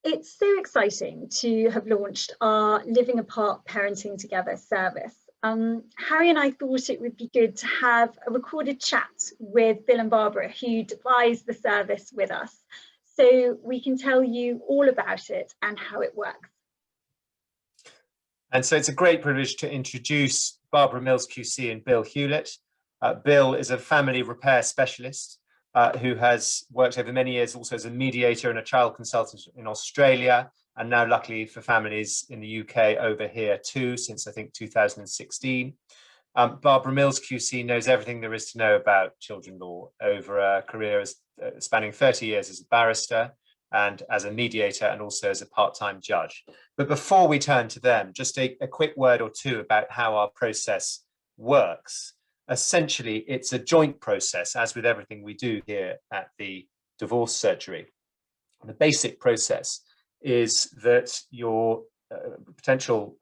It's so exciting to have launched our Living Apart Parenting Together service. Harry and I thought it would be good to have a recorded chat with Bill and Barbara, who devise the service with us, so we can tell you all about it and how it works. And so it's a great privilege to introduce Barbara Mills QC and Bill Hewlett. Bill is a family repair specialist who has worked over many years also as a mediator and a child consultant in Australia, and now luckily for families in the UK over here too, since I think 2016. Barbara Mills QC knows everything there is to know about children law over a career spanning 30 years as a barrister and as a mediator and also as a part-time judge. But before we turn to them, just a quick word or two about how our process works. Essentially, it's a joint process, as with everything we do here at the divorce surgery. The basic process is that your potential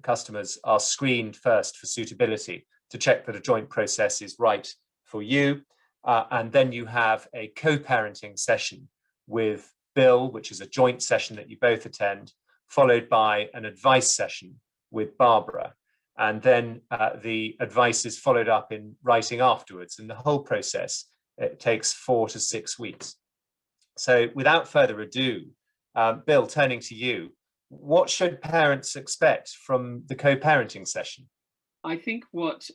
customers are screened first for suitability to check that a joint process is right for you. And then you have a co-parenting session with Bill, which is a joint session that you both attend, followed by an advice session with Barbara. And then the advice is followed up in writing afterwards. And the whole process, it takes 4 to 6 weeks. So without further ado, Bill, turning to you, what should parents expect from the co-parenting session? I think what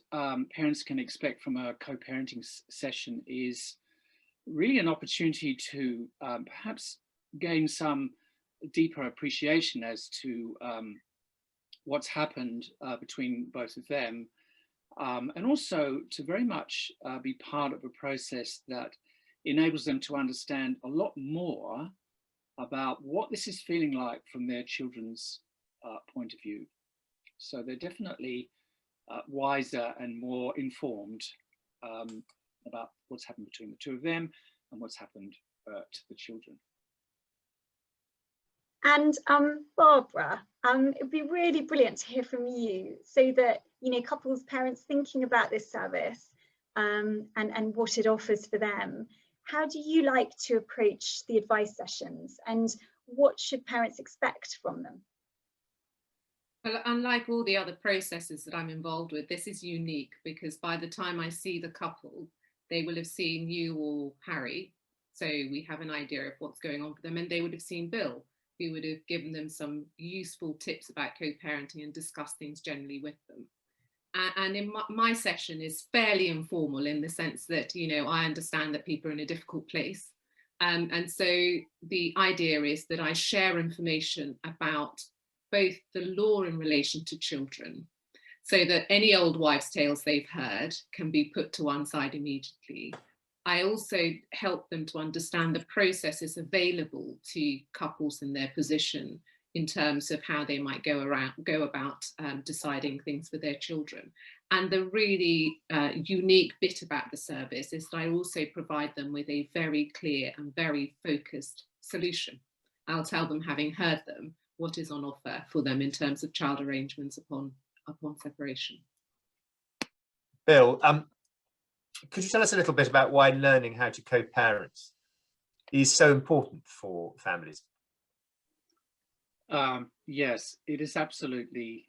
parents can expect from a co-parenting session is really an opportunity to perhaps gain some deeper appreciation as to what's happened between both of them, and also to very much be part of a process that enables them to understand a lot more about what this is feeling like from their children's point of view. So they're definitely wiser and more informed about what's happened between the two of them and what's happened to the children. And Barbara, it'd be really brilliant to hear from you, so that, you know, couples, parents thinking about this service and what it offers for them. How do you like to approach the advice sessions, and what should parents expect from them? Well, unlike all the other processes that I'm involved with, this is unique because by the time I see the couple, they will have seen you or Harry. So we have an idea of what's going on for them, and they would have seen Bill, who would have given them some useful tips about co-parenting and discussed things generally with them. And in my session is fairly informal in the sense that, you know, I understand that people are in a difficult place. And so the idea is that I share information about both the law in relation to children, so that any old wives' tales they've heard can be put to one side immediately. I also help them to understand the processes available to couples in their position in terms of how they might go about deciding things for their children. And the really unique bit about the service is that I also provide them with a very clear and very focused solution. I'll tell them, having heard them, what is on offer for them in terms of child arrangements upon separation. Bill, could you tell us a little bit about why learning how to co-parent is so important for families? Yes, it is absolutely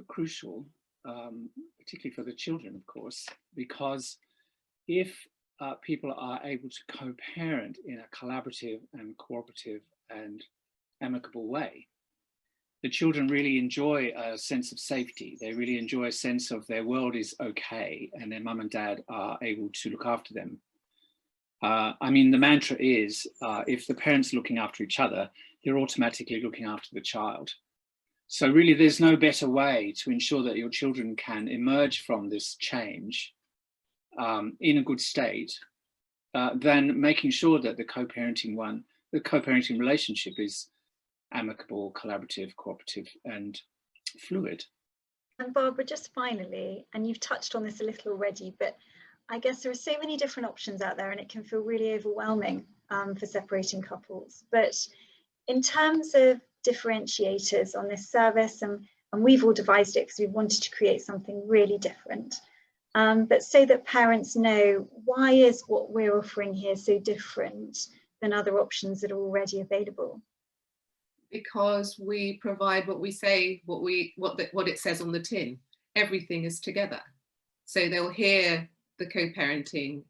crucial, particularly for the children, of course, because if people are able to co-parent in a collaborative and cooperative and amicable way, the children really enjoy a sense of safety. They really enjoy a sense of their world is okay and their mum and dad are able to look after them. I mean, the mantra is, if the parents are looking after each other, they're automatically looking after the child. So really, there's no better way to ensure that your children can emerge from this change in a good state than making sure that the co-parenting relationship is amicable, collaborative, cooperative, and fluid. And Barbara, just finally, and you've touched on this a little already, but I guess there are so many different options out there and it can feel really overwhelming for separating couples. But in terms of differentiators on this service, and we've all devised it because we wanted to create something really different, but so that parents know, why is what we're offering here so different than other options that are already available? Because we provide what we say, what it says on the tin. Everything is together. So they'll hear the co-parenting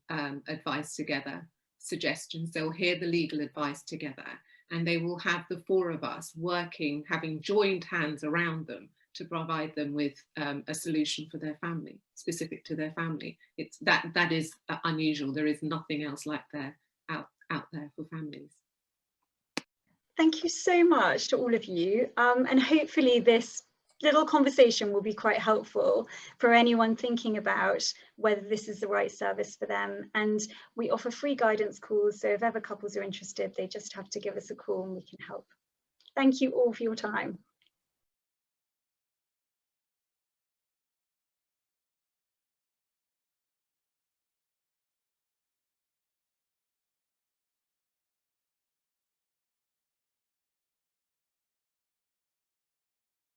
advice together, suggestions, they'll hear the legal advice together, and they will have the four of us working, having joined hands around them to provide them with a solution for their family, specific to their family. It's that is unusual. There is nothing else like that out there for families. Thank you so much to all of you, and hopefully this little conversation will be quite helpful for anyone thinking about whether this is the right service for them. And we offer free guidance calls, so if ever couples are interested, they just have to give us a call and we can help. Thank you all for your time.